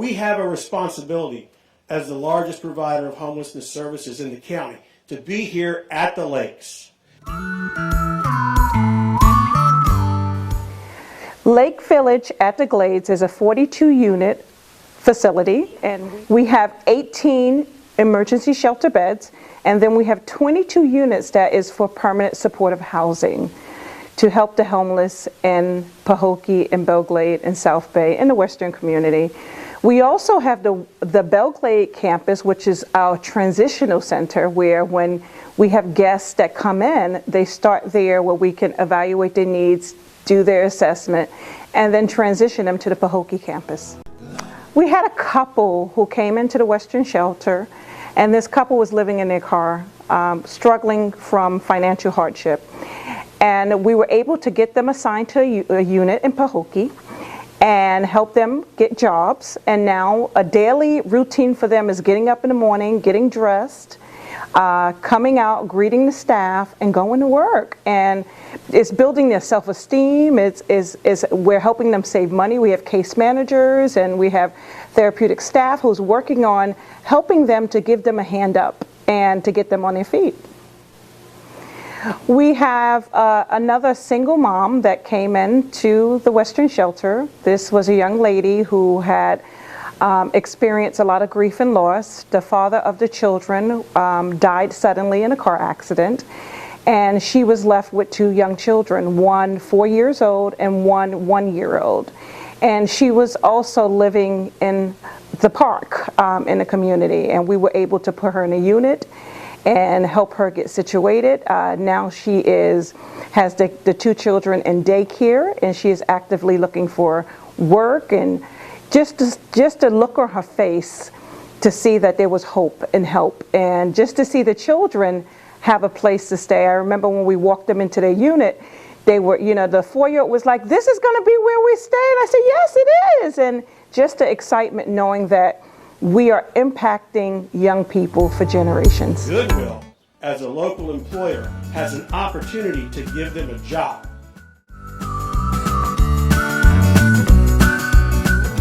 we have a responsibility as the largest provider of homelessness services in the county to be here at the lakes. Lake Village at the Glades is a 42-unit facility, and we have 18 emergency shelter beds, and then we have 22 units that is for permanent supportive housing to help the homeless in Pahokee and Belglade and South Bay and the Western community. We also have the Belglade campus, which is our transitional center, where when we have guests that come in, they start there where we can evaluate their needs, do their assessment, and then transition them to the Pahokee campus. We had a couple who came into the Western shelter, and this couple was living in their car, struggling from financial hardship. And we were able to get them assigned to a unit in Pahokee and help them get jobs. And now a daily routine for them is getting up in the morning, getting dressed, coming out, greeting the staff, and going to work. And it's building their self-esteem. We're helping them save money. We have case managers and we have therapeutic staff who's working on helping them to give them a hand up and to get them on their feet. We have another single mom that came into the Western shelter. This was a young lady who had experienced a lot of grief and loss. The father of the children died suddenly in a car accident, and she was left with two young children, one 4 years old and one 1 year old. And she was also living in the park in the community, and we were able to put her in a unit and help her get situated. Now she has the two children in daycare, and she is actively looking for work, and just to look on her face to see that there was hope and help, and just to see the children have a place to stay. I remember when we walked them into their unit, they were, the 4-year-old was like, "This is going to be where we stay." And I said, "Yes, it is." And just the excitement knowing that we are impacting young people for generations. Goodwill, as a local employer, has an opportunity to give them a job.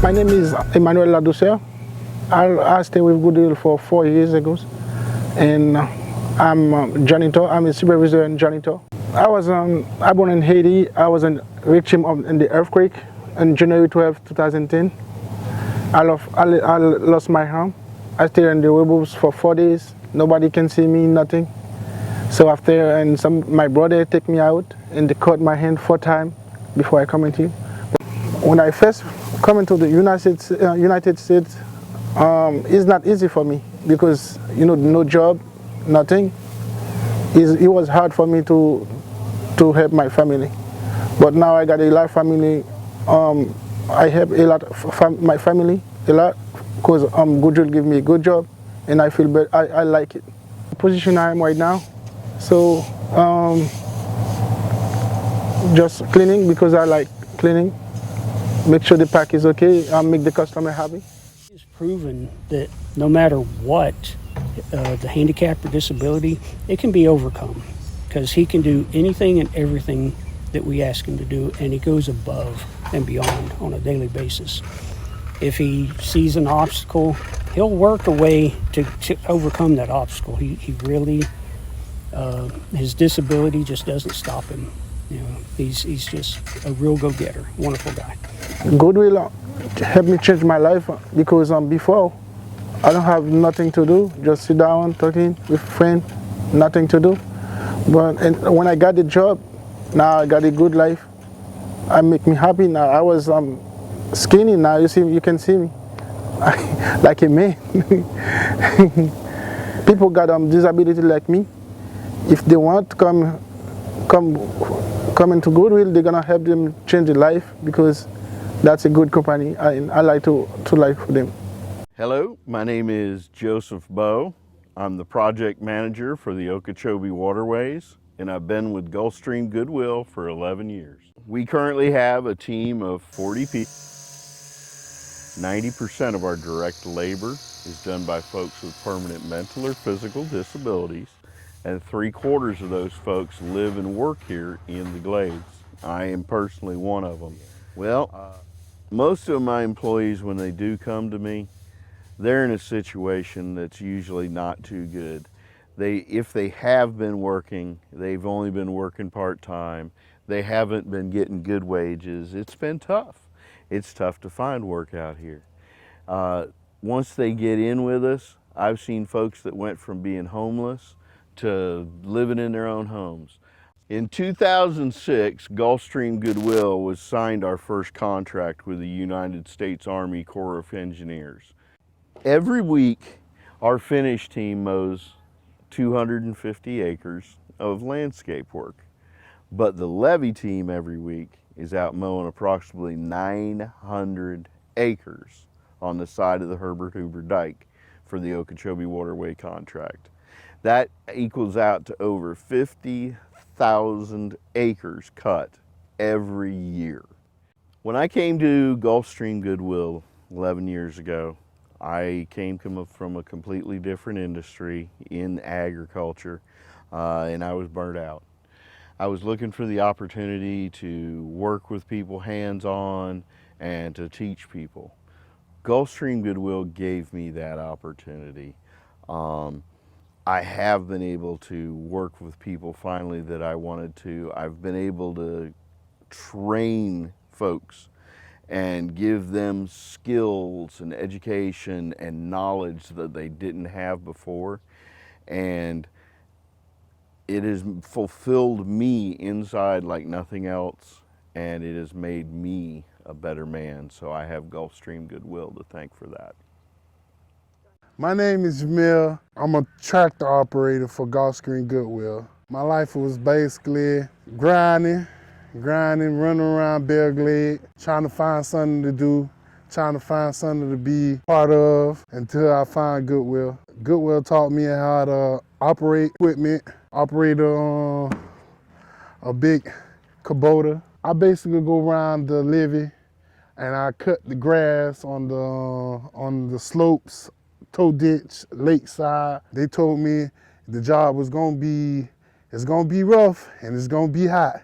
My name is Emmanuel Ladouceur. I stayed with Goodwill for 4 years ago, and I'm a janitor. I'm a supervisor and janitor. I was born in Haiti. I was a victim in the earthquake on January 12, 2010. I lost my home. I stayed in the wheelhouse for 4 days. Nobody can see me, nothing. So after, my brother take me out and they cut my hand 4 times before I come into. When I first come into the United States, it's not easy for me because no job, nothing. It was hard for me to help my family. But now I got a lot of family. I help a lot my family a lot because Goodwill give me a good job, and I feel better. I like it. The position I am right now, so just cleaning because I like cleaning. Make sure the pack is okay. Make the customer happy. It's proven that no matter what the handicap or disability, it can be overcome because he can do anything and everything that we ask him to do, and he goes above and beyond on a daily basis. If he sees an obstacle, he'll work a way to overcome that obstacle. He really, his disability just doesn't stop him. He's just a real go-getter, wonderful guy. Goodwill helped me change my life because before I don't have nothing to do, just sit down talking with friends, nothing to do. But when I got the job, now I got a good life. I make me happy now. I was skinny. Now you can see me like a man. People got disability like me. If they want to come into Goodwill, they're gonna help them change their life because that's a good company. I like to like for them. Hello, my name is Joseph Bowe. I'm the project manager for the Okeechobee Waterways, and I've been with Gulfstream Goodwill for 11 years. We currently have a team of 40 people. 90% of our direct labor is done by folks with permanent mental or physical disabilities, and 3/4 of those folks live and work here in the Glades. I am personally one of them. Well, Most of my employees, when they do come to me, they're in a situation that's usually not too good. If they have been working, they've only been working part-time. They haven't been getting good wages. It's been tough. It's tough to find work out here. Once they get in with us, I've seen folks that went from being homeless to living in their own homes. In 2006, Gulfstream Goodwill was signed our first contract with the United States Army Corps of Engineers. Every week, our finish team mows 250 acres of landscape work, but the levee team every week is out mowing approximately 900 acres on the side of the Herbert Hoover Dike for the Okeechobee Waterway contract. That equals out to over 50,000 acres cut every year. When I came to Gulfstream Goodwill 11 years ago, I came from a completely different industry in agriculture, and I was burnt out. I was looking for the opportunity to work with people hands-on and to teach people. Gulfstream Goodwill gave me that opportunity. I have been able to work with people finally that I wanted to. I've been able to train folks and give them skills and education and knowledge that they didn't have before. And it has fulfilled me inside like nothing else, and it has made me a better man. So I have Gulfstream Goodwill to thank for that. My name is Jamil. I'm a tractor operator for Gulfstream Goodwill. My life was basically grinding, running around Belle Glade, trying to find something to do, trying to find something to be part of until I found Goodwill. Goodwill taught me how to operate equipment, operate a big Kubota. I basically go around the levee and I cut the grass on the slopes, toe ditch, lakeside. They told me the job was it's gonna be rough and it's gonna be hot.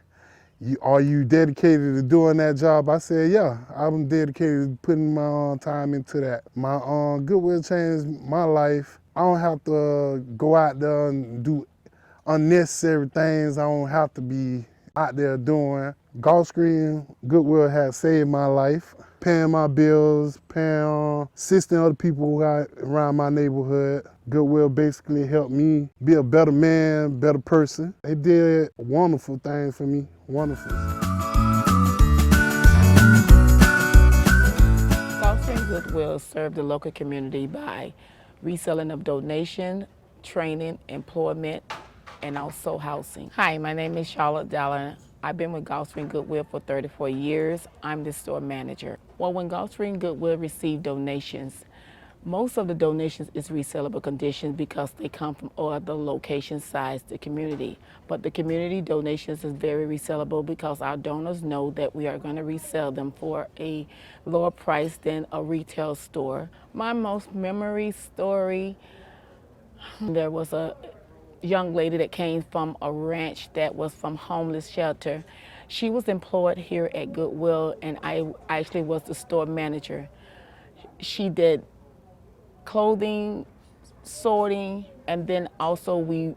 Are you dedicated to doing that job? I said, yeah, I'm dedicated to putting my time into that. My Goodwill changed my life. I don't have to go out there and do unnecessary things I don't have to be out there doing. Gulfstream Goodwill has saved my life, paying my bills, assisting other people who are around my neighborhood. Goodwill basically helped me be a better man, better person. They did wonderful things for me, wonderful. Gulfstream Goodwill served the local community by reselling of donation, training, employment, and also housing. Hi, my name is Charlotte Dallin. I've been with Gulfstream Goodwill for 34 years. I'm the store manager. Well, when Gulfstream Goodwill received donations, most of the donations is resellable conditions because they come from other locations besides the community. But the community donations is very resellable because our donors know that we are going to resell them for a lower price than a retail store. My most memory story, there was a young lady that came from a ranch that was from homeless shelter. She was employed here at Goodwill, and I actually was the store manager. She did clothing, sorting, and then also we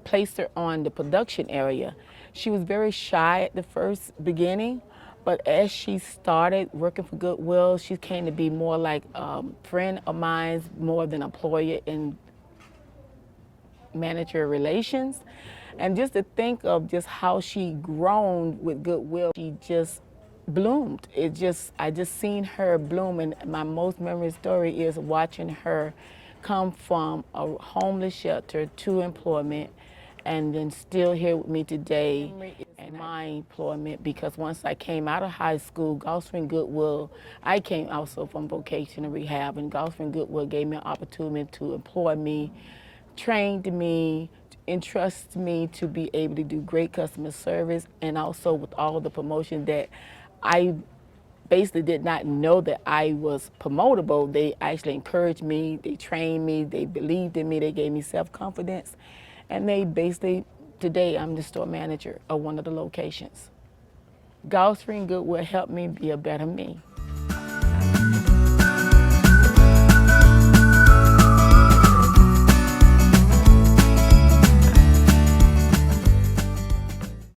placed her on the production area. She was very shy at the first beginning, but as she started working for Goodwill, she came to be more like a friend of mine, more than employer in manager relations. And just to think of just how she grown with Goodwill, she just bloomed. I just seen her bloom, and my most memorable story is watching her come from a homeless shelter to employment, and then still here with me today and my employment, because once I came out of high school, Gulfstream Goodwill, I came also from vocational rehab, and Gulfstream Goodwill gave me an opportunity to employ me, trained me, entrust me to be able to do great customer service, and also with all the promotion that I basically did not know that I was promotable. They actually encouraged me, they trained me, they believed in me, they gave me self-confidence, and they basically, today I'm the store manager of one of the locations. Gulfstream Goodwill helped me be a better me.